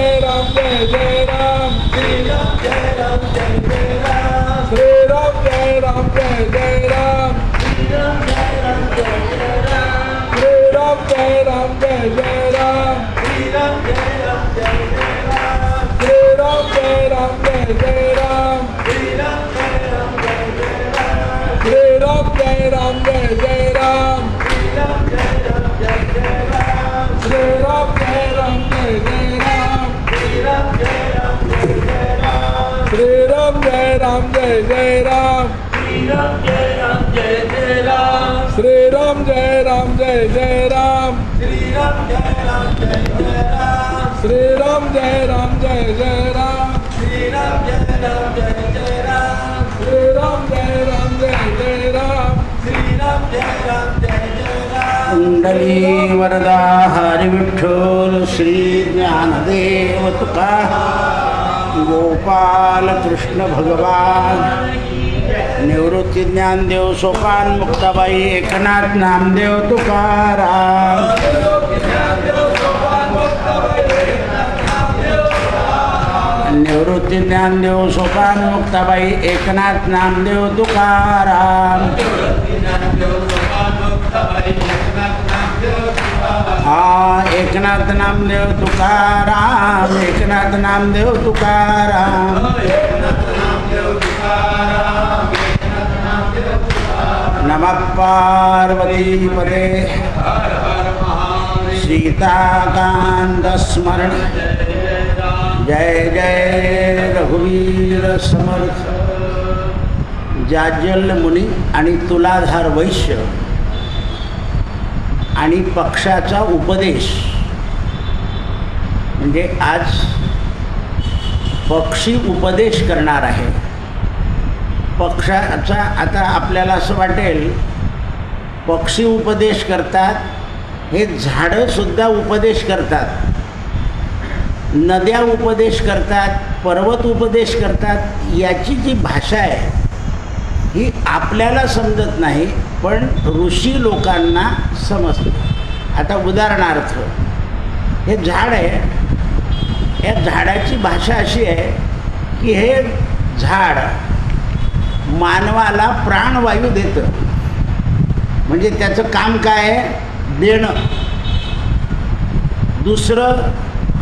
जय राम जय जय राम श्री राम जय राम जय जय राम श्री राम जय राम जय जय राम श्री राम जय राम जय जय राम श्री राम जय राम जय जय राम श्री राम जय राम जय जय राम श्री राम जय राम जय जय राम श्री राम जय राम जय जय राम श्री राम जय राम जय जय राम श्री राम जय राम जय जय राम श्री राम जय राम जय जय राम श्री राम जय राम जय जय राम श्री राम जय राम जय जय राम श्री राम जय राम जय जय राम श्री राम जय राम जय जय राम श्री राम जय राम जय जय राम श्री राम जय राम जय जय राम श्री राम जय राम जय जय राम श्री राम जय राम जय जय राम श्री राम जय राम जय जय राम कुंडली वरदा हरी विठ्ठल श्री ज्ञानदेव तुका गोपाल कृष्ण भगवान निवृत्ती ज्ञानदेव सोपान मुक्ताबाई एकनाथ नामदेव तुकाराम निवृत्ती ज्ञानदेव सोपान मुक्ताबाई एकनाथ नामदेव तुकाराम एकनाथ नामदेव तुकाराम एकनाथ नामदेव तुकाराम नमः पार्वती पदे सीताकांत स्मरण जय जय रघुवीर समर्थ जाज्वल्य मुनी आणि तुलाधार वैश्य आणि पक्षाचा उपदेश म्हणजे आज पक्षी उपदेश करणार आहे. पक्षाचा आता आपल्याला असं वाटेल पक्षी उपदेश करतात, हे झाडंसुद्धा उपदेश करतात, नद्या उपदेश करतात, पर्वत उपदेश करतात. याची जी भाषा आहे ही आपल्याला समजत नाही, पण ऋषी लोकांना समजते. आता उदाहरणार्थ हे झाड आहे, या झाडाची भाषा अशी आहे की हे झाड मानवाला प्राणवायू देतं. म्हणजे त्याचं काम काय आहे? देणं. दुसरं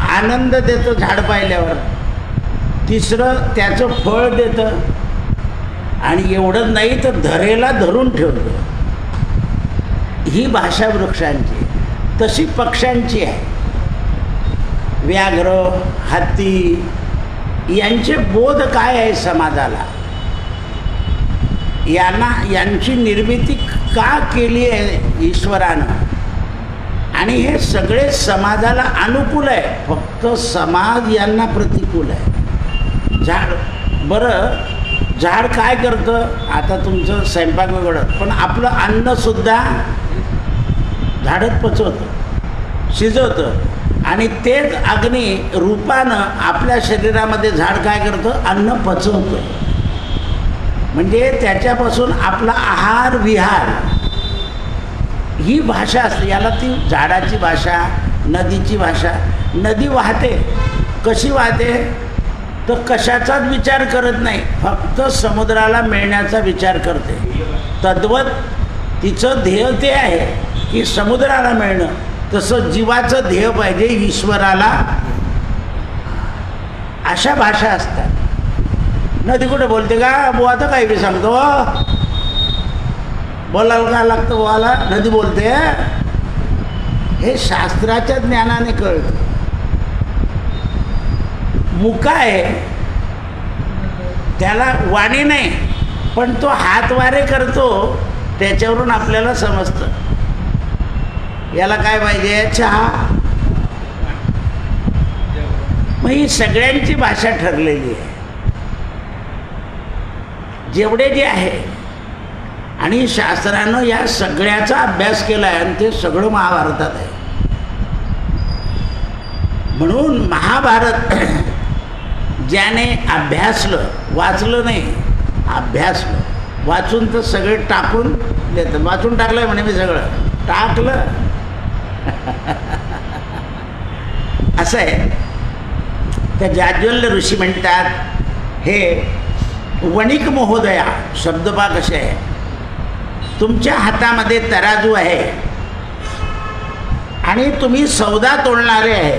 आनंद देतं झाड पाहिल्यावर. तिसरं त्याचं फळ देतं. आणि एवढं नाही तर धरेला धरून ठेवतं. ही भाषा वृक्षांची. तशी पक्ष्यांची आहे. व्याघ्र, हत्ती यांचे बोध काय आहे समाजाला, यांची निर्मिती का केली आहे ईश्वरानं, आणि हे सगळे समाजाला अनुकूल आहे, फक्त समाज यांना प्रतिकूल आहे. झाड काय करतं? आता तुमचं स्वयंपाक वेगळं, पण आपलं अन्नसुद्धा झाडच पचवतं, शिजवतं. आणि तेच अग्नी रूपानं आपल्या शरीरामध्ये झाड काय करतं? अन्न पचवतं. म्हणजे त्याच्यापासून आपला आहार विहार ही भाषा असते. याला ती झाडाची भाषा, नदीची भाषा. नदी वाहते, कशी वाहते? तर कशाचाच विचार करत नाही, फक्त समुद्राला मिळण्याचा विचार करते. तद्वत तिचं ध्येय ते आहे की समुद्राला मिळणं. तसं जीवाचं ध्येय पाहिजे ईश्वराला. अशा भाषा असतात. नदी कुठे बोलते का? बुवा तर काही बी सांगतो, बोलायला काय लागतं बुवाला? नदी बोलते. हे शास्त्राच्या ज्ञानाने कळतं. मुका आहे, त्याला वाणी नाही, पण तो हातवारे करतो, त्याच्यावरून आपल्याला समजतं. याला काय पाहिजे? चहा. मग ही सगळ्यांची भाषा ठरलेली आहे, जेवढे जे आहे. आणि शास्त्रानं या सगळ्याचा अभ्यास केला आहे आणि ते सगळं महाभारतात आहे. म्हणून महाभारत ज्याने अभ्यासलं, वाचलं नाही, अभ्यासलं. वाचून तर सगळे टाकून देतं. वाचून टाकलं म्हणे मी सगळं टाकलं. असं आहे. त्या जाज्वल्य ऋषी म्हणतात, हे वणिक महोदया, शब्द पहा कसे आहे, तुमच्या हातामध्ये तराजू आहे आणि तुम्ही सौदा तोलणारे आहे.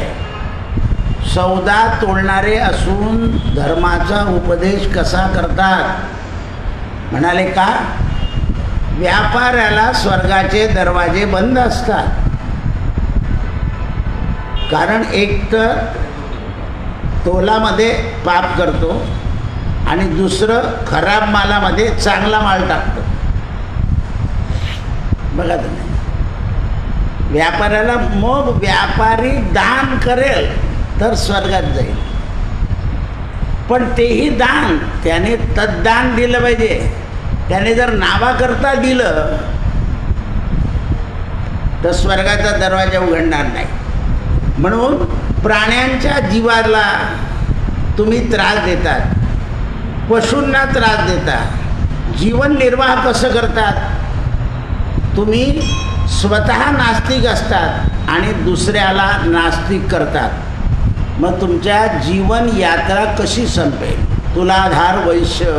सौदा तोलणारे असून धर्माचा उपदेश कसा करतात? म्हणाले का? व्यापाऱ्याला स्वर्गाचे दरवाजे बंद असतात. कारण एक तर तोलामध्ये पाप करतो आणि दुसरं खराब मालामध्ये चांगला माल टाकतो. बघा तुम्ही, व्यापाऱ्याला, मग व्यापारी दान करेल तर स्वर्गात जाईल, पण तेही दान त्याने तद्दान दिलं पाहिजे. त्याने जर नावाकरता दिलं तर स्वर्गाचा दरवाजा उघडणार नाही. म्हणून प्राण्यांच्या जीवाला तुम्ही त्रास देतात, पशूंना त्रास देतात. जीवन निर्वाह कसं करतात? तुम्ही स्वतः नास्तिक असतात आणि दुसऱ्याला नास्तिक करतात. मग तुमच्या जीवन यात्रा कशी संपेल? तुलाधार वैश्य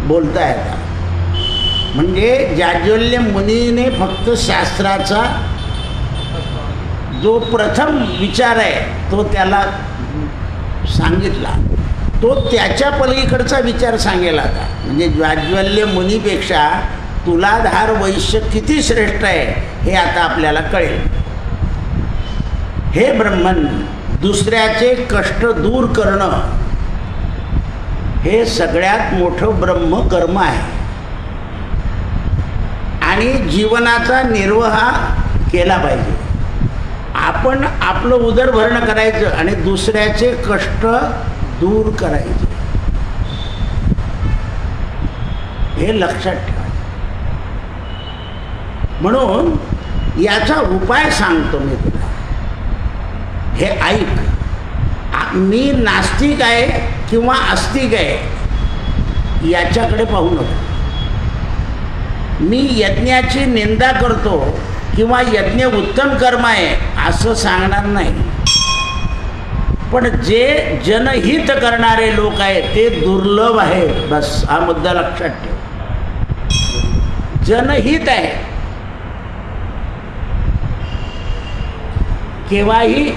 बोलता येतात. म्हणजे जाज्वल्य मुनीने फक्त शास्त्राचा जो प्रथम विचार आहे तो त्याला सांगितला, तो त्याच्या पलीकडचा विचार सांगेल आता. म्हणजे जाज्वल्य मुनीपेक्षा तुलाधार वैश्य किती श्रेष्ठ आहे हे आता आपल्याला कळेल. हे ब्रह्मन, दुसऱ्याचे कष्ट दूर करणं हे सगळ्यात मोठं ब्रह्मकर्म आहे. आणि जीवनाचा निर्वाह केला पाहिजे. आपण आपलं उदरभरण करायचं आणि दुसऱ्याचे कष्ट दूर करायचे, हे लक्षात ठेवा. म्हणून याचा उपाय सांगतो मी तुला, हे ऐक. मी नास्तिक आहे किंवा आस्तिक आहे याच्याकडे पाहू नको. मी यज्ञाची निंदा करतो किंवा यज्ञ उत्तम कर्म आहे असं सांगणार नाही. पण जे जनहित करणारे लोक आहेत ते दुर्लभ आहे, बस हा मुद्दा लक्षात ठेव. जनहित आहे, केव्हाही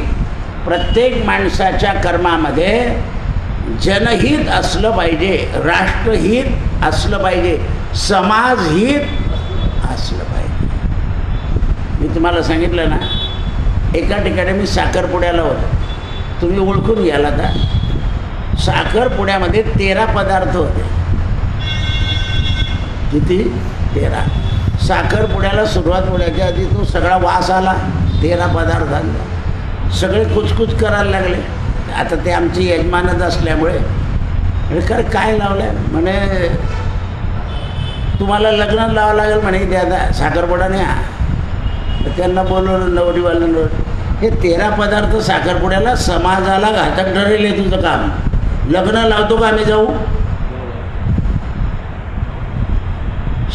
प्रत्येक माणसाच्या कर्मामध्ये जनहित असलं पाहिजे, राष्ट्रहित असलं पाहिजे, समाजहित असलं पाहिजे. मी तुम्हाला सांगितलं ना, एका ठिकाणी मी साखरपुड्याला होतो, तुम्ही ओळखून घ्याल आता. साखरपुड्यामध्ये 13 पदार्थ होते. किती? 13. साखरपुड्याला सुरुवात होण्याच्या आधी तो सगळा वास आला 13 पदार्थांचा. सगळे कुचकुच करायला लागले. आता ते आमची यजमानच असल्यामुळे म्हणे काय लावलं आहे? म्हणे तुम्हाला लग्न लावावं लागेल म्हणे दादा, साखरपुडा नाही. त्यांना बोलवलं नवरीवाल्यांना, हे 13 पदार्थ साखरपुड्याला समाजाला घातक ठरेल आहे तुझं काम. लग्न लावतो का आम्ही जाऊ?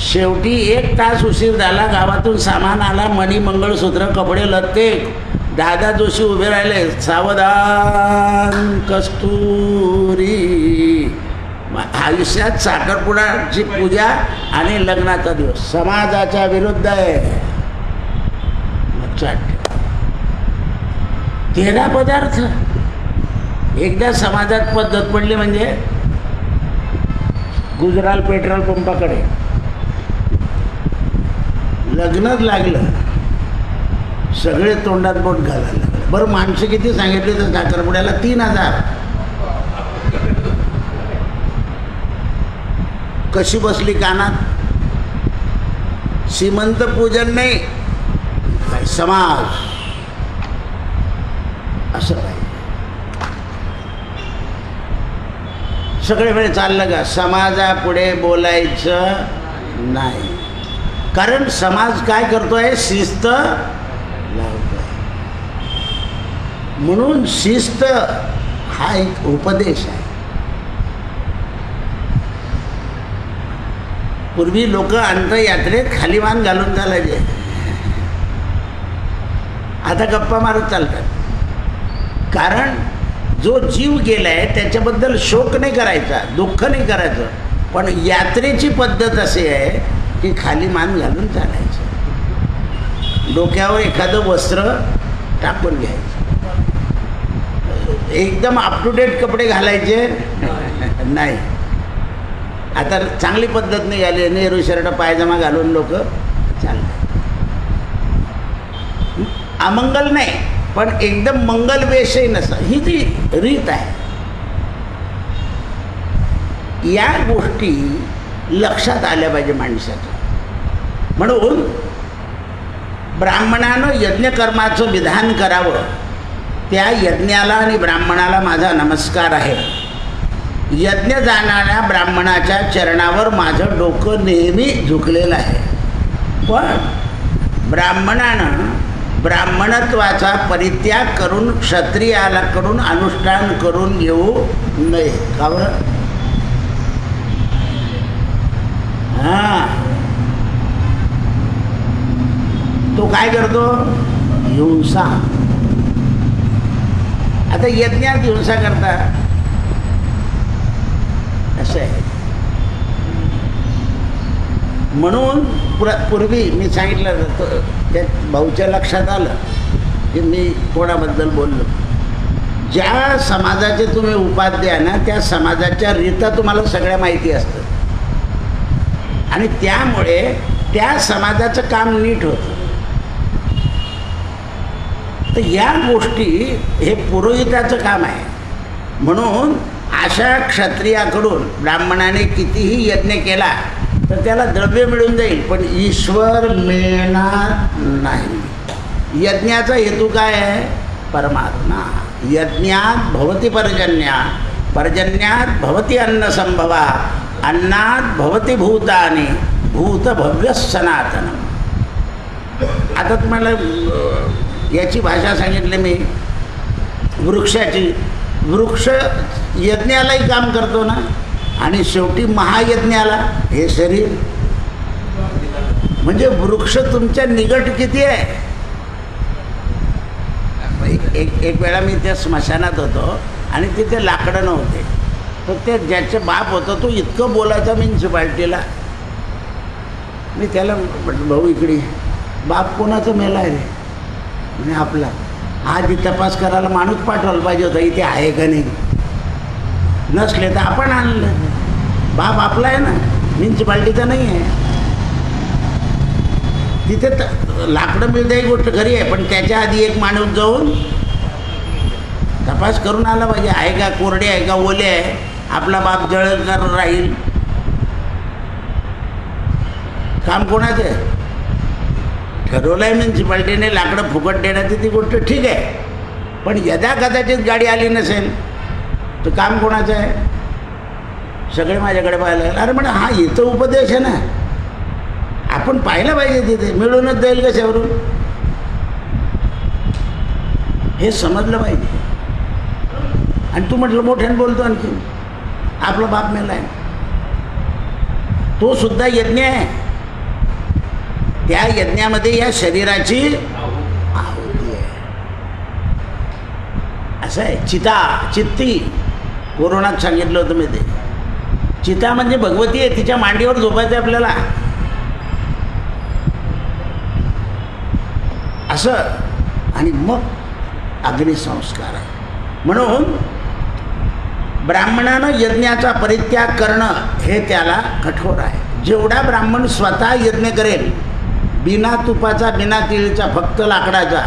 शेवटी 1 तास उशीर झाला. गावातून सामान आला, मणी, मंगळसूत्र, कपडे, लत्ते. दादा जोशी उभे राहिले, सावधान कस्तुरी. आयुष्यात साखरपुड्याची पूजा आणि लग्नाचा दिवस समाजाच्या विरुद्ध आहे, लक्षात ठेव. 13 पदार्थ. एकदा समाजात पद्धत पडली म्हणजे गुजराल पेट्रोल पंपाकडे लग्नच लागलं, सगळे तोंडात बोट घालायला लागले. बरं माणसं किती सांगितले तर साखरपुड्याला? 3000. कशी बसली कानात? श्रीमंत पूजन नाही, काय समाज असं काय. सगळे वेळ चाललं का समाजापुढे बोलायचं नाही. कारण समाज काय करतोय? शिस्त लावतोय. म्हणून शिस्त हा एक उपदेश आहे. पूर्वी लोक अंत्ययात्रेत खाली मान घालून चालायचे, आता गप्पा मारत चालतात. कारण जो जीव गेलाय त्याच्याबद्दल शोक नाही करायचा, दुःख नाही करायचं, पण यात्रेची पद्धत अशी आहे की खाली मान घालून चालायचं, डोक्यावर एखादं वस्त्र टाकून घ्यायचं, एकदम अप टू डेट कपडे घालायचे नाही. आता चांगली पद्धत नाही आली, नेहरू शर्ट पायजमा घालून लोक चालतात. अमंगल नाही, पण एकदम मंगल वेशही नसतं, ही जी रीत आहे. या गोष्टी लक्षात आल्या पाहिजे माणसाच्या. म्हणून ब्राह्मणानं यज्ञकर्माचं विधान करावं, त्या यज्ञाला आणि ब्राह्मणाला माझा नमस्कार आहे. यज्ञ जाणाऱ्या ब्राह्मणाच्या चरणावर माझं डोकं नेहमी झुकलेलं आहे. पण ब्राह्मणानं ब्राह्मणत्वाचा परित्याग करून क्षत्रियाला कडून अनुष्ठान करून घेऊ नये. का बरं? हां, तो काय करतो? हिंसा. आता यज्ञात हिंसा करता असं आहे. म्हणून पूर्वी मी सांगितलं त्या भाऊच्या लक्षात आलं की मी कोणाबद्दल बोललो. ज्या समाजाचे तुम्ही उपाध्ये आहे ना, त्या समाजाच्या रीता तुम्हाला सगळ्या माहिती असतं आणि त्यामुळे त्या समाजाचं काम नीट होतं. तर या गोष्टी हे पुरोहिताचं काम आहे. म्हणून अशा क्षत्रियाकडून ब्राह्मणाने कितीही यज्ञ केला तर त्याला द्रव्य मिळून जाईल, पण ईश्वर मिळणार नाही. यज्ञाचा हेतू काय आहे? परमात्मा. यज्ञात भवती पर्जन्या, पर्जन्यात भवती अन्नसंभवा, अन्नात भवती भूतानि, भूत भव्य सनातनम. आता तुम्हाला याची भाषा सांगितली मी वृक्षाची. वृक्ष यज्ञालाही काम करतो ना, आणि शेवटी महायज्ञाला हे शरीर. म्हणजे वृक्ष तुमच्या निकट किती आहे. एक वेळा मी त्या स्मशानात होतो आणि तिथे लाकडं नव्हते, तर ते ज्याचे बाप होतं तो इतकं बोलायचा म्युन्सिपाल्टीला. मी त्याला म्हटलं, भाऊ इकडे, बाप कोणाचं मेला आहे रे? म्हणजे आपला. आधी तपास करायला माणूस पाठवायला पाहिजे होता, इथे आहे का नाही. नसले तर आपण आणलं. बाप आपला आहे ना, म्युन्सिपाल्टीचा नाही आहे. तिथे लाकडं मिळते ही गोष्ट खरी आहे, पण त्याच्या आधी एक माणूस जाऊन तपास करून आला पाहिजे, आहे का कोरडे आहे का ओले आहे, आपला बाप जळकर राहील. काम कोणाचं आहे? ठरवलं आहे म्युन्सिपाल्टीने लाकडं फुकट देण्याची, ती गोष्ट ठीक आहे, पण यदा कदाचित गाडी आली नसेल तर काम कोणाचं आहे? सगळे माझ्याकडे पाहायला, अरे म्हणा हा इथं उपदेश आहे ना, आपण पाहिलं पाहिजे, तिथे मिळूनच जाईल कशावरून, हे समजलं पाहिजे. आणि तू म्हटलं मोठ्याने बोलतो, आणखी आपला बाप मेला आहे, तो सुद्धा यज्ञ आहे. त्या यज्ञामध्ये या शरीराची आहुती आहे. असं आहे. चिता, चित्ती, कोरोनात सांगितलं होतं मी ते. चिता म्हणजे भगवती आहे, तिच्या मांडीवर झोपायचं आपल्याला असं. आणि मग अग्निसंस्कार आहे. म्हणून ब्राह्मणानं यज्ञाचा परित्याग करणं हे त्याला कठोर आहे. जेवढा ब्राह्मण स्वतः यज्ञ करेल, बिना तुपाचा, बिना तिळीचा, फक्त लाकडाचा,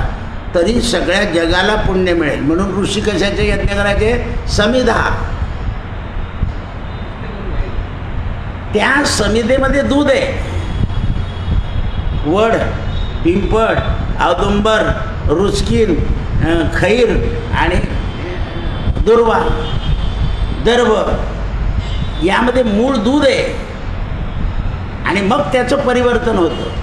तरी सगळ्या जगाला पुण्य मिळेल. म्हणून ऋषी कशाचे यज्ञ करायचे? समिधा. त्या समिधेमध्ये दूध आहे, वड, पिंपळ, औदुंबर, रुचकीन, खैर आणि दुर्वा, दर्भ, यामध्ये मूळ दूध आहे आणि मग त्याचं परिवर्तन होतं.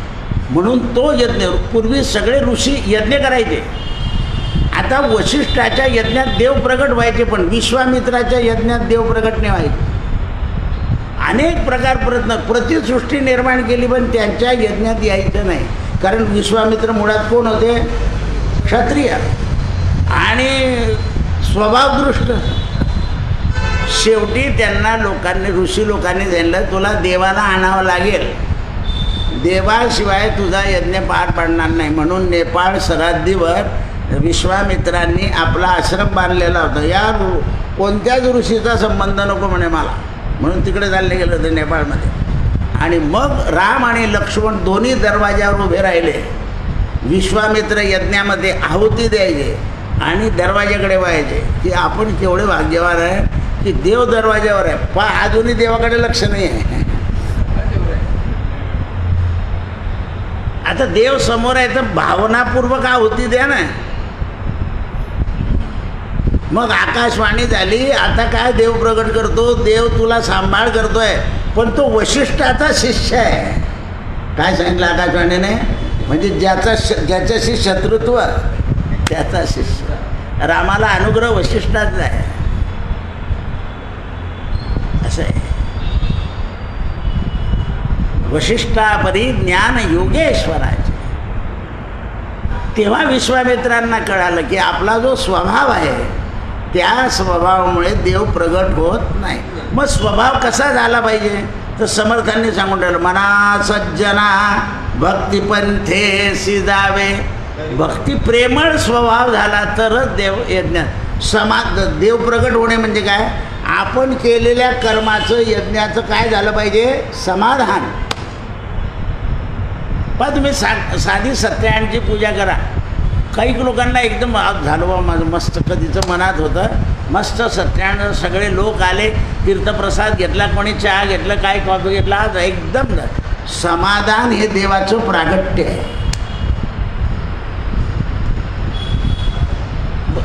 म्हणून तो यज्ञ, पूर्वी सगळे ऋषी यज्ञ करायचे. आता वशिष्ठाच्या यज्ञात देव प्रगट व्हायचे, पण विश्वामित्राच्या यज्ञात देव प्रगट नाही व्हायचे. अनेक प्रकार प्रतिसृष्टी निर्माण केली, पण त्यांच्या यज्ञात यायचं नाही. कारण विश्वामित्र मुळात कोण होते? क्षत्रिय. आणि स्वभावदृष्ट. शेवटी त्यांना ऋषी लोकांनी सांगितलं तुला देवाला आणावं लागेल, देवाशिवाय तुझा यज्ञ पार पडणार नाही. म्हणून नेपाळ सरहद्दीवर विश्वामित्रांनी आपला आश्रम बांधलेला होता. या कोणत्याच ऋषीचा संबंध नको म्हणे मला, म्हणून तिकडे चालले गेलं होते नेपाळमध्ये. आणि मग राम आणि लक्ष्मण दोन्ही दरवाज्यावर उभे राहिले. विश्वामित्र यज्ञामध्ये आहुती द्यायचे आणि दरवाजाकडे व्हायचे की आपण केवढे भाग्यवान आहे की देव दरवाज्यावर आहे, पण अजूनही देवाकडे लक्ष नाही आहे. आता देव समोर आहे तर भावनापूर्वक आहुती द्या ना. मग आकाशवाणी झाली, आता काय देव प्रगट करतो, देव तुला सांभाळ करतोय, पण तो वशिष्ठाचा शिष्य आहे. काय सांगितलं आकाशवाणीने, म्हणजे ज्याच्याशी शत्रुत्व त्याचा शिष्य. रामाला अनुग्रह वशिष्ठाचा आहे, असं आहे. वशिष्ठापरी ज्ञान योगेश्वराचे. तेव्हा विश्वामित्रांना कळालं की आपला जो स्वभाव आहे त्या स्वभावामुळे देव प्रगट होत नाही. मग स्वभाव कसा झाला पाहिजे तर समर्थांनी सांगून राहिलं, मना सज्जना भक्तिपंथेसी जावे. भक्ती प्रेमळ स्वभाव झाला तरच देव यज्ञात देव प्रगट होणे. म्हणजे काय, आपण केलेल्या कर्माचं यज्ञाचं काय झालं पाहिजे, समाधान. पण तुम्ही साधी सत्यनारायणची पूजा करा. काही लोकांना एकदम झालं बा माझं मस्त, कधीचं मनात होतं मस्त सत्यनारायण, सगळे लोक आले, तीर्थप्रसाद घेतला, कोणी चहा घेतलं, काय कॉफी घेतला, एकदम समाधान हे देवाचं प्रागट्य आहे.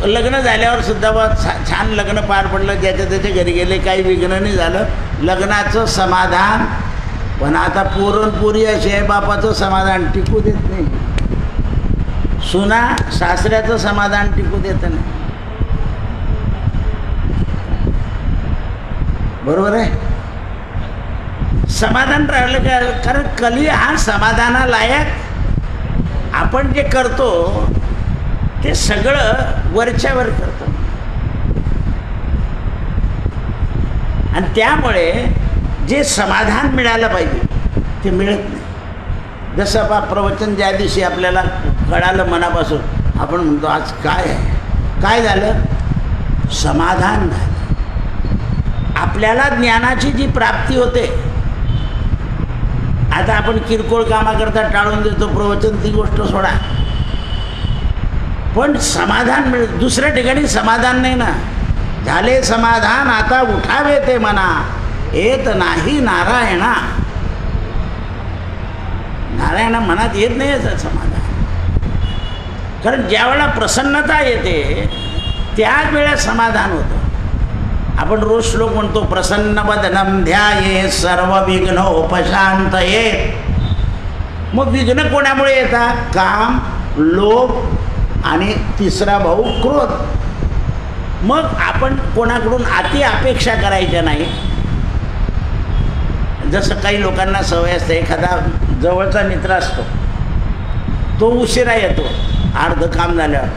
लग्न झाल्यावर सुद्धा बा छान लग्न पार पडलं, ज्याच्या त्याच्या घरी गेले, काही विघ्न नाही झालं, लग्नाचं समाधान. पण आता पुरणपुरी अशी आहे, बापाचं समाधान टिकू देत नाही, सुना सासऱ्याचं समाधान टिकू देत नाही. बरोबर आहे, समाधान राहिलं का, कारण कली हा समाधानालायक. आपण जे करतो ते सगळं वरच्यावर करतो आणि त्यामुळे जे समाधान मिळालं पाहिजे ते मिळत नाही. जसं प्रवचन ज्या दिवशी आपल्याला कळालं मनापासून, आपण म्हणतो आज काय आहे, काय झालं, समाधान झालं. आपल्याला ज्ञानाची जी प्राप्ती होते, आता आपण किरकोळ कामाकरता टाळून देतो प्रवचन, ती गोष्ट सोडा, पण समाधान मिळत. दुसऱ्या ठिकाणी समाधान नाही ना. झाले समाधान आता उठावे ते मना, येत नाही नारायणा. नारायणा मनात येत नाही याचं समाधान. कारण ज्या वेळेला प्रसन्नता येते त्याच वेळेला समाधान होतं. आपण रोज श्लोक म्हणतो, प्रसन्न वदनम ध्याये सर्व विघ्नोपशांतये. मग विघ्न कोणामुळे येतात, काम, लोभ आणि तिसरा भाऊ क्रोध. मग आपण कोणाकडून अति अपेक्षा करायच्या नाही. जसं काही लोकांना सवय असते, एखादा जवळचा मित्र असतो, तो उशिरा येतो, अर्ध काम झाल्यावर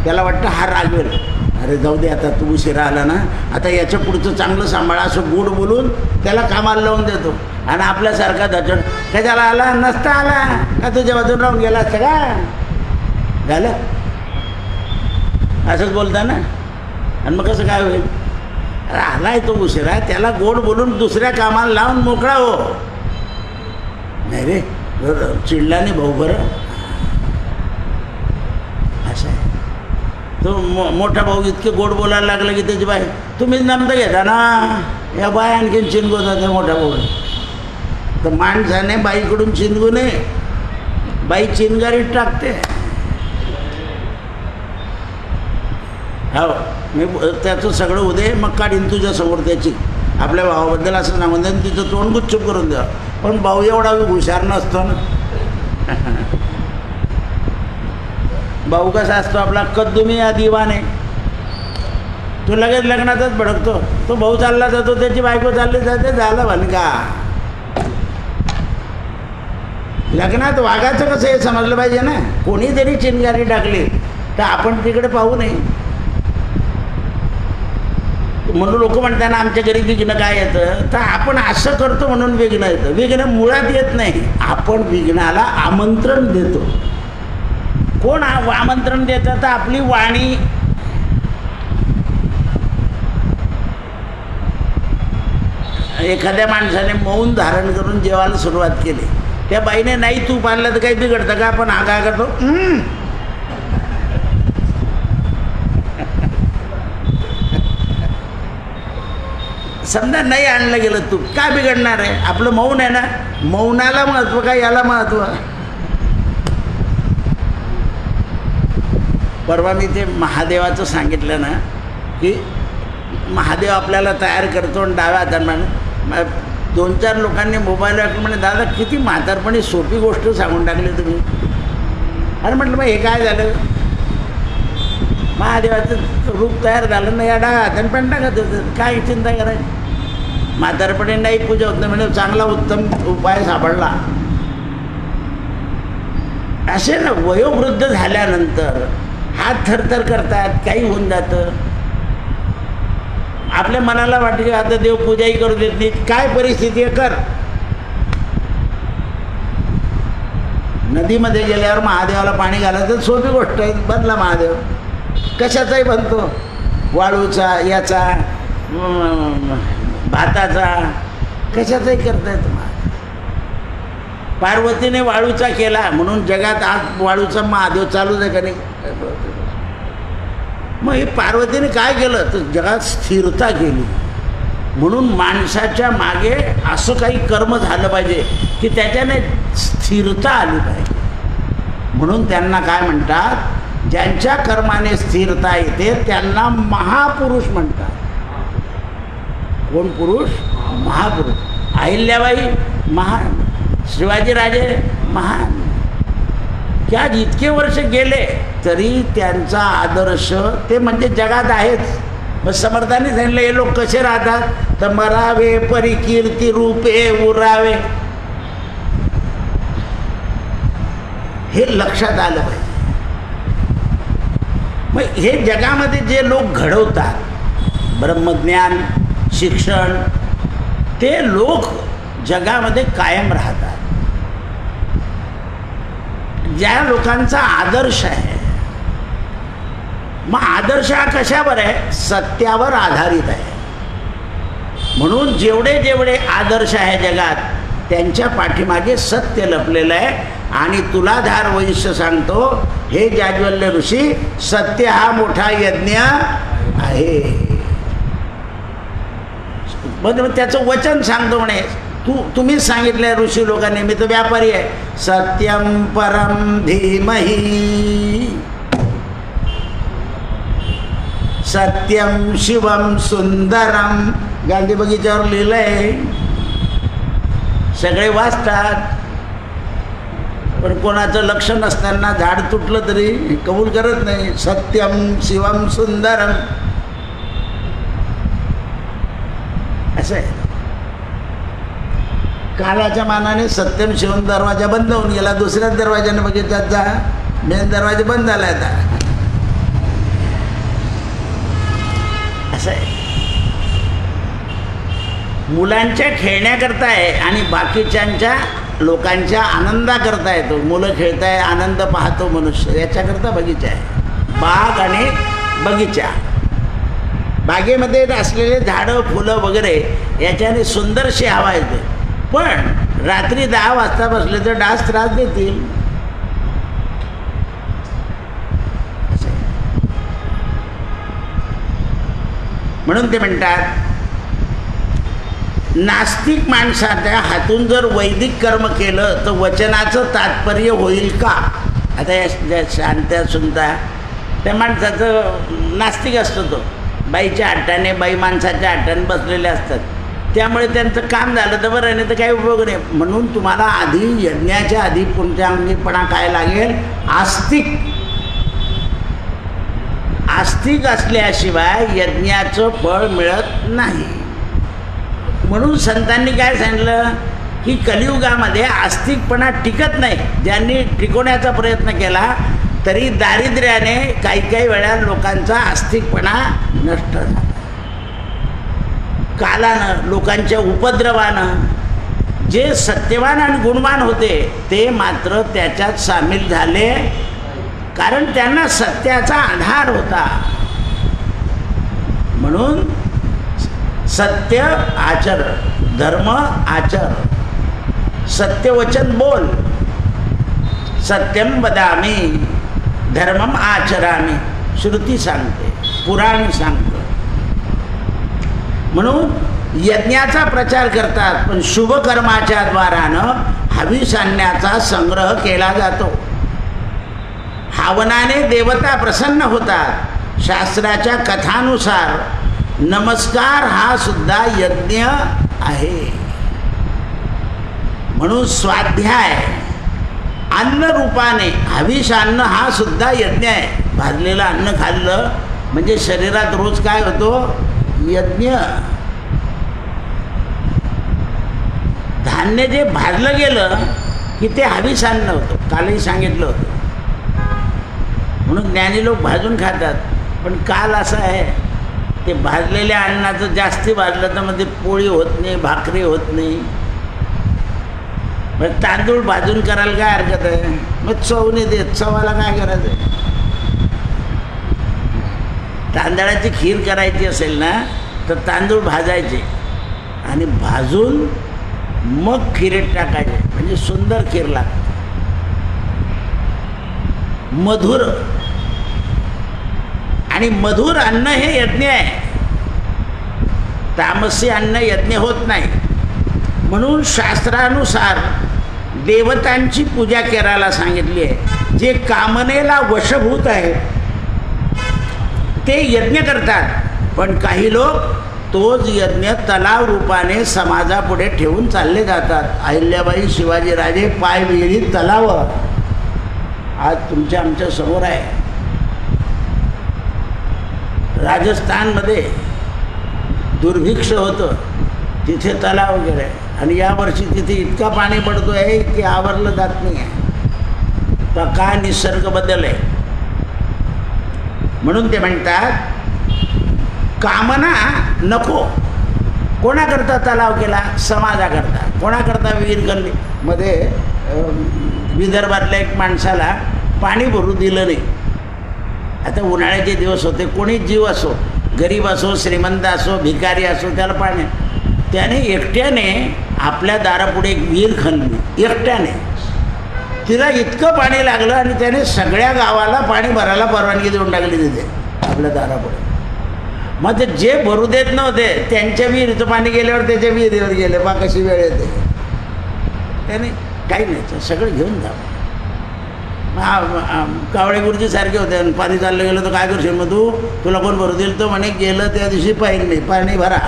त्याला वाटतं हा रागवेल, अरे जाऊ दे आता तू उशिरा आला ना, आता याच्या पुढचं चांगलं सांभाळा, असं गोड बोलून त्याला कामाला लावून देतो. आणि आपल्यासारखा दचड, कशाला आला, नसता आला का, तुझ्या बाजून राहून गेला असतं का, झालं असंच बोलता ना. आणि मग कसं काय होईल, अरे आलाय तो उशिरा, त्याला गोड बोलून दुसऱ्या कामाला लावून मोकळा हो. नाही रे, चिडला नाही भाऊ, बरं असं आहे. तो मोठा भाऊ इतके गोड बोलायला लागला की त्याची बाई, तुम्हीच नमतं घेता ना, या बाय आणखीन चिनगोत होते मोठा भाऊ. तर माणसाने बाईकडून चिनगू नये, बाई चिनगारीत टाकते. हो, मी त्याचं सगळं उदय मग काढीन तुझ्यासमोर त्याची, आपल्या भावाबद्दल असं सांगून द्या, तिचं तोंड गुच्छूप करून द्या. पण भाऊ एवढा हुशार नसतो ना. भाऊ कसा असतो आपला, कद्दुमी या दिवाने, तो लगेच लग्नातच भडकतो. तो भाऊ चालला जातो, त्याची बायको चालली जाते, झालं भलका. लग्नात वागायचं कसं हे समजलं पाहिजे ना. कोणी जरी चिनगारी टाकली तर आपण तिकडे पाहू नये. म्हणून लोक म्हणतात ना आमच्या घरी विघ्न काय येतं, तर आपण असं करतो म्हणून विघ्न येतं. विघ्न मुळात येत नाही, आपण विघ्नाला आमंत्रण देतो. कोण आमंत्रण देतं? तर आपली वाणी. एखाद्या माणसाने मौन धारण करून जेवायला सुरुवात केली, त्या बाईने नाही तूप आणलं तर काही बिघडतं का? पण हा काय करतो, समजा नाही आणलं गेलं तूप, काय बिघडणार आहे? आपलं मौन आहे ना. मौनाला महत्व का याला महत्व? परवा मी ते महादेवाचं सांगितलं ना, की महादेव आपल्याला तयार करतो आणि डाव्या हाताने 2-4 लोकांनी मोबाईल वाटलं म्हणे दादा किती म्हातारपणी सोपी गोष्ट सांगून टाकली तुम्ही. अरे म्हटलं मग हे काय झालं? महादेवाचं रूप तयार झालं ना, या डाव्या हाताने पण टाकत होतं, काय चिंता करायची? म्हातारपणी नाही पूजा होत नाही म्हणजे चांगला उत्तम उपाय सापडला. असे ना वयोवृद्ध झाल्यानंतर हात थरथर करतात, काही होऊन जातं. आपल्या मनाला वाटतं की आता देव पूजाही करू देत नाही, काय परिस्थिती आहे कर. नदीमध्ये गेल्यावर महादेवाला पाणी घालायचं सोपी गोष्ट आहे, बनला महादेव. कशाचाही बनतो, वाळूचा, याचा, भाताचा, कशाचाही करता येतो. पार्वतीने वाळूचा केला म्हणून जगात आज वाळूचा महादेव चालूच आहे का नाही? मग हे पार्वतीने काय केलं तर जगात स्थिरता केली. म्हणून माणसाच्या मागे असं काही कर्म झालं पाहिजे की त्याच्याने स्थिरता आली पाहिजे. म्हणून त्यांना काय म्हणतात, ज्यांच्या कर्माने स्थिरता येते त्यांना महापुरुष म्हणतात. कोण पुरुष? महापुरुष. अहिल्याबाई महान, शिवाजीराजे महान. त्या इतके वर्ष गेले तरी त्यांचा आदर्श ते म्हणजे जगात आहेच. मग समर्थांनी सांगितलं हे लोक कसे राहतात, तर मरावे परिकीर्ती रूपे उरावे. हे लक्षात आलं पाहिजे. मग हे जगामध्ये जे लोक घडवतात ब्रह्मज्ञान, शिक्षण, ते लोक जगामध्ये कायम राहतात. ज्या लोकांचा आदर्श आहे, मग आदर्श हा कशावर आहे? सत्यावर आधारित आहे. म्हणून जेवढे जेवढे आदर्श आहे जगात त्यांच्या पाठीमागे सत्य लपलेलं आहे. आणि तुलाधार वैश्य सांगतो, हे जाज्वल्य ऋषी, सत्य हा मोठा यज्ञ आहे. मग त्याचं वचन सांगतो म्हणे, तुम्हीच सांगितलंय ऋषी लोकांनी, मी तर व्यापारी आहे. सत्यम परम धीमहि सत्यम शिवम सुंदरम. गांधी बगीच्यावर लिहिलंय, सगळे वाचतात, पण कोणाचं लक्ष नसताना झाड तुटलं तरी कबूल करत नाही. सत्यम शिवम सुंदरम असं आहे. काळाच्या मानाने सत्यम शिवम दरवाजा बंद होऊन गेला, दुसऱ्याच दरवाजाने बघितल्यात जा, मेन दरवाजा बंद झाला आता. असं आहे. मुलांच्या खेळण्याकरता आहे आणि बाकीच्यांच्या लोकांच्या आनंदाकरता येतो. मुलं खेळताय, आनंद पाहतो मनुष्य, याच्याकरता बगीचा आहे. बाग आणि बगीचा. बागेमध्ये असलेले झाडं, फुलं वगैरे याच्याने सुंदरशी हवा येते. पण रात्री 10 वाजता बसले तर डास त्रास देतील. म्हणून ते म्हणतात, नास्तिक माणसाच्या हातून जर वैदिक कर्म केलं तर वचनाचं तात्पर्य होईल का? आता या शांत्या सुनता त्या माणसाचं नास्तिक असतो, तो बाईच्या हट्टाने, बाई माणसाच्या हट्टाने बसलेले असतात. त्यामुळे त्यांचं काम झालं तर बरं, नाही तर काही उपयोग नाही. म्हणून तुम्हाला आधी यज्ञाच्या आधी पुंजांगीपणा काय लागेल? आस्तिक. आस्तिक असल्याशिवाय यज्ञाचं फळ मिळत नाही. म्हणून संतांनी काय सांगितलं की कलियुगामध्ये आस्तिकपणा टिकत नाही. ज्यांनी टिकवण्याचा प्रयत्न केला तरी दारिद्र्याने काही काही वेळा लोकांचा आस्तिकपणा नष्ट झाला. कालानं, लोकांच्या उपद्रवानं जे सत्यवान आणि गुणवान होते ते मात्र त्याच्यात सामील झाले, कारण त्यांना सत्याचा आधार होता. म्हणून सत्य आचर, धर्म आचर, सत्यवचन बोल, सत्यम वदामी धर्मम आचरामी, श्रुती सांगते, पुराण सांगते. म्हणून यज्ञाचा प्रचार करतात, पण शुभ कर्माच्या द्वारानं हविष आणण्याचा संग्रह केला जातो. हवनाने देवता प्रसन्न होतात. शास्त्राच्या कथानुसार नमस्कार हा सुद्धा यज्ञ आहे. म्हणून स्वाध्याय अन्न रूपाने हविष अन्न हा सुद्धा यज्ञ आहे. भाजलेलं अन्न खाल्लं म्हणजे शरीरात रोज काय होतो? यज्ञ. धान्य जे भाजलं गेलं की ते हविष अन्न होतं. कालही सांगितलं होतं. म्हणून ज्ञानी लोक भाजून खातात. पण काल असं आहे, ते भाजलेल्या अन्नाचं जास्ती भाजलं तर मग ते पोळी होत नाही, भाकरी होत नाही. मग तांदूळ भाजून करायला काय हरकत आहे? मग चव नाही देत. चवाला काय करायचं आहे? तांदळाची खीर करायची असेल ना तर तांदूळ भाजायचे आणि भाजून मग खिरीत टाकायचे, म्हणजे सुंदर खीर लागते, मधुर. आणि मधुर अन्न हे यज्ञ आहे. तामसी अन्न यज्ञ होत नाही. म्हणून शास्त्रानुसार देवतांची पूजा करायला सांगितली आहे. जे कामनेला वशभूत आहे ते यज्ञ करतात, पण काही लोक तोच यज्ञ तलाव रूपाने समाजापुढे ठेवून चालले जातात. अहिल्याबाई, शिवाजीराजे पाय विहिरीत तलाव आज तुमच्या आमच्या समोर आहे. राजस्थानमध्ये दुर्भिक्ष होतं, तिथे तलाव वगैरे आहे. आणि यावर्षी तिथे इतका पाणी पडतो आहे की आवरलं जात नाही आहे. तर का निसर्ग बदल आहे. म्हणून ते म्हणतात कामना नको. कोणाकरता तलाव केला? समाजाकरता. कोणाकरता विहीर गल्ली मध्ये विदर्भातल्या एक माणसाला पाणी भरू दिलं नाही. आता उन्हाळ्याचे दिवस होते, कोणीच जीव असो, गरीब असो, श्रीमंत असो, भिकारी असो, त्याला पाणी. त्याने एकट्याने आपल्या दारापुढे एक विहीर खणली. एकट्याने तिला इतकं पाणी लागलं आणि त्याने सगळ्या गावाला पाणी भरायला परवानगी देऊन टाकली तिथे आपल्या दारापुढे. मग ते जे भरू देत नव्हते त्यांच्या विहिरीचं पाणी गेल्यावर त्याच्या विहिरीवर गेले. बा कशी वेळ येते. त्याने काही नाही, सगळं घेऊन जा. कावळे गुरुजीसारखे होते. आणि पाणी चाललं गेलं तर काय करशील मग तू? तुला कोण भरू देईल? तो म्हणे गेलं त्या दिवशी पाहिजे नाही, पाणी भरा.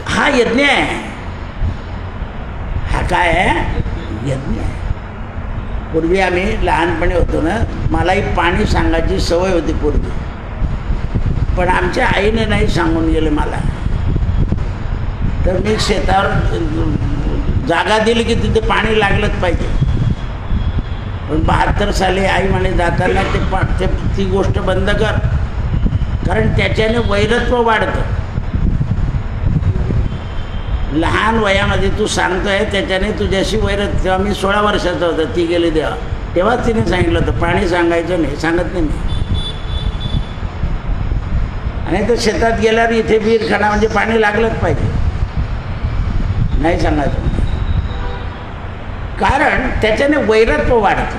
हा यज्ञ आहे. हा काय आहे? यज्ञ आहे. पूर्वी आम्ही लहानपणी होतो ना, मलाही पाणी सांगायची सवय होती पूर्वी, पण आमच्या आईने नाही सांगून गेले मला. तर मी शेतावर जागा दिली की तिथे पाणी लागलंच पाहिजे. पण 72 साली आई म्हणे जाताना ती गोष्ट बंद कर, कारण त्याच्याने वैरत्व वाढतं. लहान वयामध्ये तू सांगतोय त्याच्याने तुझ्याशी वैरत्व. तेव्हा मी 16 वर्षाचा होता, ती गेली तेव्हाच तिने सांगितलं होतं पाणी सांगायचं नाही. सांगत नाही मी. आणि तर शेतात गेल्यावर इथे विहीर खणा म्हणजे पाणी लागलंच पाहिजे, नाही सांगायचं. कारण त्याच्याने वैरत्व वाढतं.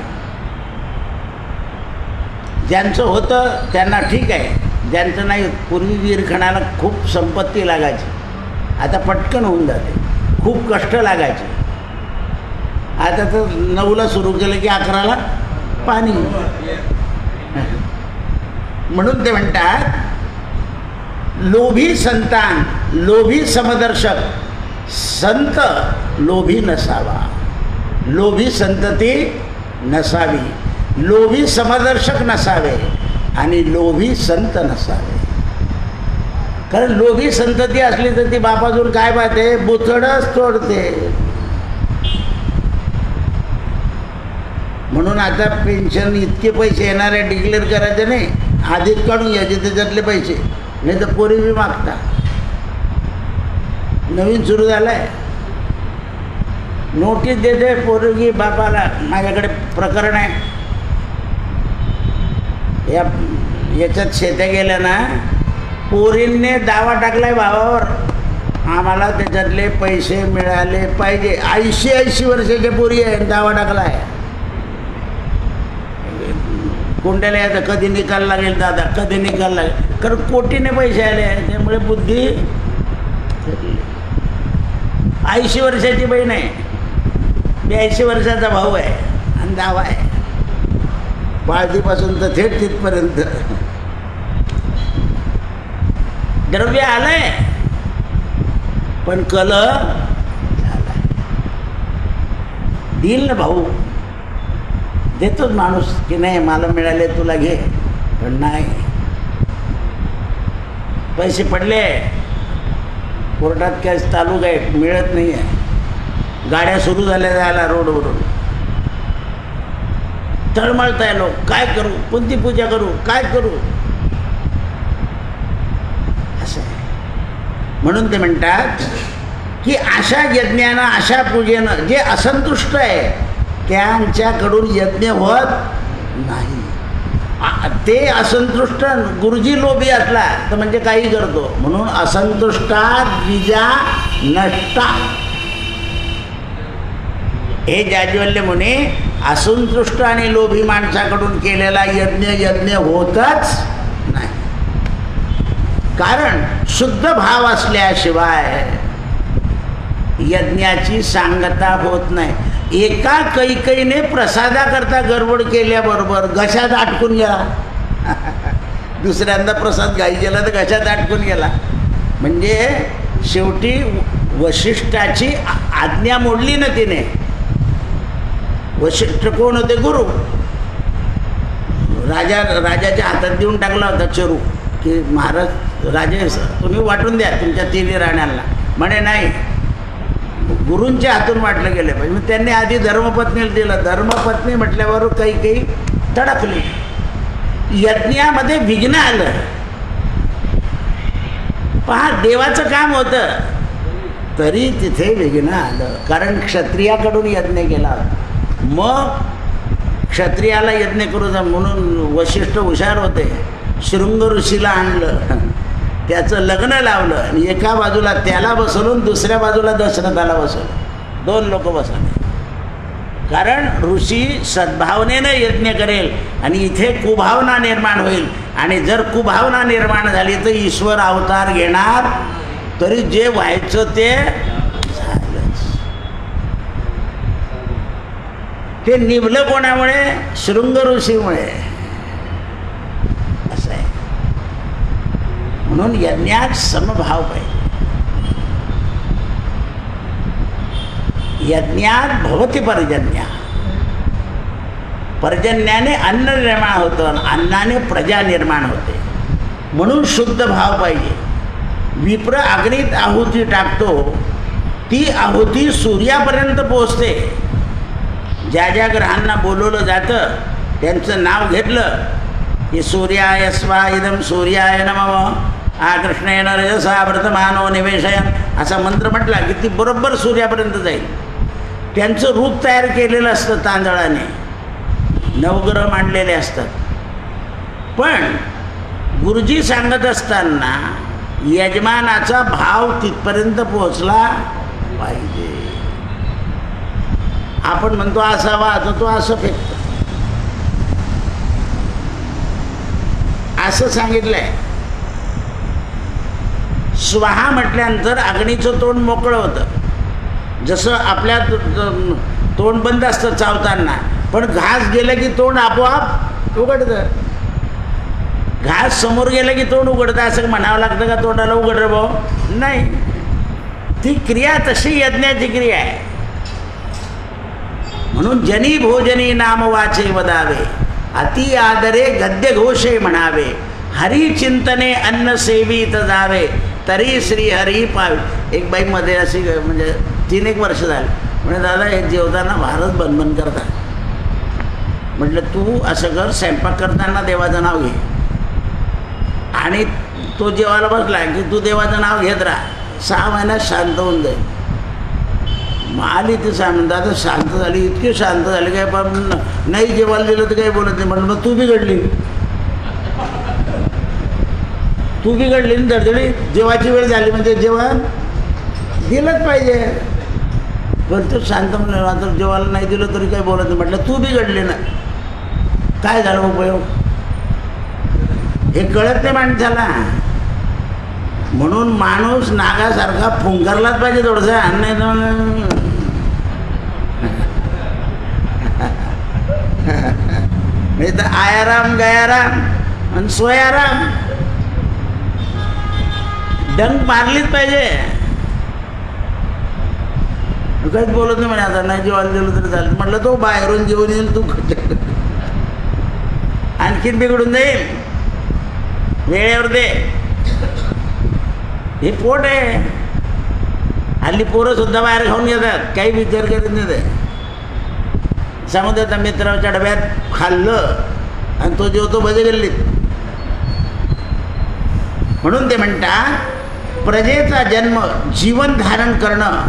ज्यांचं होतं त्यांना ठीक आहे, ज्यांचं नाही. पूर्वी विहीर खणायला खूप संपत्ती लागायची, आता पटकन होऊन जाते. खूप कष्ट लागायचे. आता तर 9ला सुरू केलं की 11ला पाणी. म्हणून ते म्हणतात लोभी संतान, लोभी समदर्शक, संत लोभी नसावा. लोभी संतती नसावी, लोभी समदर्शक नसावे आणि लोभी संत नसावे. कारण लोभी संतती असली तर ती बापाजून काय पाहते? बुचडच तोडते. म्हणून आता पेन्शन इतके पैसे येणारे डिक्लेअर करायचे नाही, आधीच काढून घ्यायचे त्याच्यातले पैसे, नाही तर पोरी बी मागता. नवीन सुरू झालं आहे. नोटीस देते पोरगी बापाला, माझ्याकडे प्रकरण आहे, याच्यात शेत्या गेल्या ना, पोरींनी दावा टाकलाय भावावर, आम्हाला त्याच्यातले पैसे मिळाले पाहिजे. 80 वर्षाच्या पोरी आहे, दावा टाकलाय. कोंड्याला यायचं कधी निकाल लागेल दादा, कधी निकाल लागेल, कारण कोटीने पैसे आले, त्यामुळे बुद्धी 80 वर्षाची बहीण आहे, 82 वर्षाचा भाऊ आहे आणि दावा आहे. पाळतीपासून तर थेट तिथपर्यंत द्रव्य आलंय, पण कलह देईल ना भाऊ, देतोच माणूस की नाही मला मिळाले तुला घे, पण नाही. पैसे पडले, कोर्टात कॅश चालू काय मिळत नाही आहे, गाड्या सुरू झाल्या जायला रोडवरून, तळमळताय लोक, काय करू, कोणती पूजा करू, काय करू, असं आहे. म्हणून ते म्हणतात की अशा यज्ञानं, अशा पूजेनं जे असंतुष्ट आहे त्यांच्याकडून यज्ञ होत नाही. ते असंतुष्ट गुरुजी लोभी असला तर म्हणजे काही करतो, म्हणून असंतुष्टा द्विजा नष्टा. हे जाज्वल्य मुनी, असंतुष्ट आणि लोभी माणसाकडून केलेला यज्ञ होतच नाही. कारण शुद्ध भाव असल्याशिवाय यज्ञाची सांगता होत नाही. एका कैकईने प्रसादाकरता गडबड केल्याबरोबर घशात अटकून गेला, दुसऱ्यांदा प्रसाद गाई गेला तर घशात अटकून गेला. म्हणजे शेवटी वशिष्ठाची आज्ञा मोडली ना तिने. वशिष्ठ कोण होते? गुरु. राजाच्या हातात देऊन टाकला होता चरू की महाराज राजे तुम्ही वाटून द्या तुमच्या 3 राण्यांना. म्हणे नाही, गुरूंच्या हातून वाटलं गेलं पाहिजे. मग त्यांनी आधी धर्मपत्नीला दिलं. धर्मपत्नी म्हटल्यावर काही तडकली. यज्ञामध्ये विघ्न आलं. पहा, देवाचं काम होतं तरी तिथे विघ्न आलं, कारण क्षत्रियाकडून यज्ञ केला होता. मग क्षत्रियाला यज्ञ करू जा म्हणून वशिष्ठ हुशार होते. शृंग ऋषीला आणलं, त्याचं लग्न लावलं आणि एका बाजूला त्याला बसवलं, दुसऱ्या बाजूला दशरथाला बसवलं. 2 लोक बसवले. कारण ऋषी सद्भावनेनं यज्ञ करेल आणि इथे कुभावना निर्माण होईल. आणि जर कुभावना निर्माण झाली तर ईश्वर अवतार घेणार, तरी जे व्हायचं ते झालंच. ते निभलं कोणामुळे? शृंग ऋषीमुळे. असं आहे. म्हणून यज्ञात समभाव पाहिजे. यज्ञात भवती पर्जन्य. पर्जन्याने अन्न निर्माण होतं, अन्नाने प्रजा निर्माण होते. म्हणून शुद्ध भाव पाहिजे. विप्र अग्नीत आहुती टाकतो, ती आहुती सूर्यापर्यंत पोहोचते. ज्या ज्या ग्रहांना बोलवलं जातं त्यांचं नाव घेतलं की सूर्याय स्वा इदं सूर्याय नमः आकृष्णेन रजसा वर्तमानो निवेशयन् असा मंत्र म्हटला की ती बरोबर सूर्यापर्यंत जाईल. त्यांचं रूप तयार केलेलं असतं तांदळाने, नवग्रह मांडलेले असतात. पण गुरुजी सांगत असताना यजमानाचा भाव तिथपर्यंत पोहोचला पाहिजे. आपण म्हणतो असावा तर तो असं फेकतो. असं सांगितलंय. स्वाहा म्हटल्यानंतर अग्नीचं तोंड मोकळं होतं. जसं आपल्या तोंड बंद असतं चावताना, पण घास गेलं की तोंड आपोआप उघडतं. घास समोर गेलं की तोंड उघडतं असं म्हणावं लागतं का तोंडाला उघड रे भाऊ? नाही. ती क्रिया तशी यज्ञाची क्रिया आहे. म्हणून जनी भोजनी नाम वाचे वदावे, अति आदरे गद्य घोषे म्हणावे, हरी चिंतने अन्न सेवित जावे, तरी श्री हरी पावे. एक बाई मध्ये अशी म्हणजे 3-1 वर्ष झाली म्हणजे दादा हे जेवताना भारत बनबन करतात. म्हटलं तू असं कर, स्वयंपाक करताना देवाचं नाव घे आणि तो जेवायला बसला की तू देवाचं नाव घेत राहा. 6 महिन्यात शांत होऊन जाईल. मग आली ती सांगून दादा शांत झाली, इतकी शांत झाली काय पण नाही जेवायला दिलं तर काही बोलत नाही. म्हटलं मग तू बिघडली, तू बिघडली ना धडधडी. जेवायची वेळ झाली म्हणजे जेवण दिलंच पाहिजे. पण तू शांत म्हणलं आता जेवायला नाही दिलं तरी काही बोलत नाही. म्हटलं तू बिघडली ना, काय झालं उपयोग? हे कळत नाही माणसाला. म्हणून माणूस नागासारखा फुंकारलाच पाहिजे थोडंसं. नाही नाही तर आयाराम गयाराम आणि सोयाराम डंक मारलीच पाहिजे. काहीच बोलत नाही म्हणे आता नाही जेवायला दिलं तरी चालेल. म्हटलं तो बाहेरून जेवून येईल, तू आणखीन बिघडून जाईल. वेळेवर दे. हे पोट आहे. हल्ली पोरं सुद्धा बाहेर खाऊन घेतात, काही विचार करीत नाही. ते सांगून देतात मित्राच्या डब्यात खाल्लं आणि तो जेवतो भजे गल्लीत. म्हणून ते म्हणतात प्रजेचा जन्म जीवन धारण करणं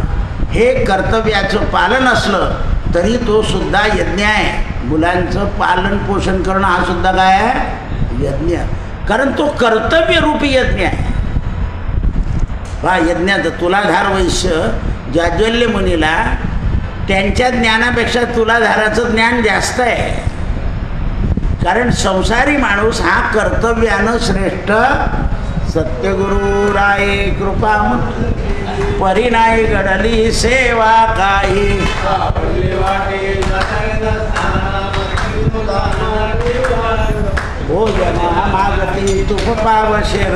हे कर्तव्याचं पालन असलं तरी तो सुद्धा यज्ञ आहे. मुलांचं पालन पोषण करणं हा सुद्धा काय आहे? यज्ञ. कारण तो कर्तव्यरूपी यज्ञ आहे. हा यज्ञाचं तुलाधार वैश्य जाज्वल्य मुनीला त्यांच्या ज्ञानापेक्षा तुलाधाराचं ज्ञान जास्त आहे. कारण संसारी माणूस हा कर्तव्यानं श्रेष्ठ. सत्यगुरु राये कृपा परिणाई घडली सेवा काही. हो जना मागती तुप पावशेर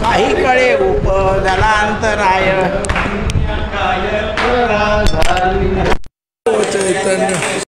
काही कळे उपदलांतराय.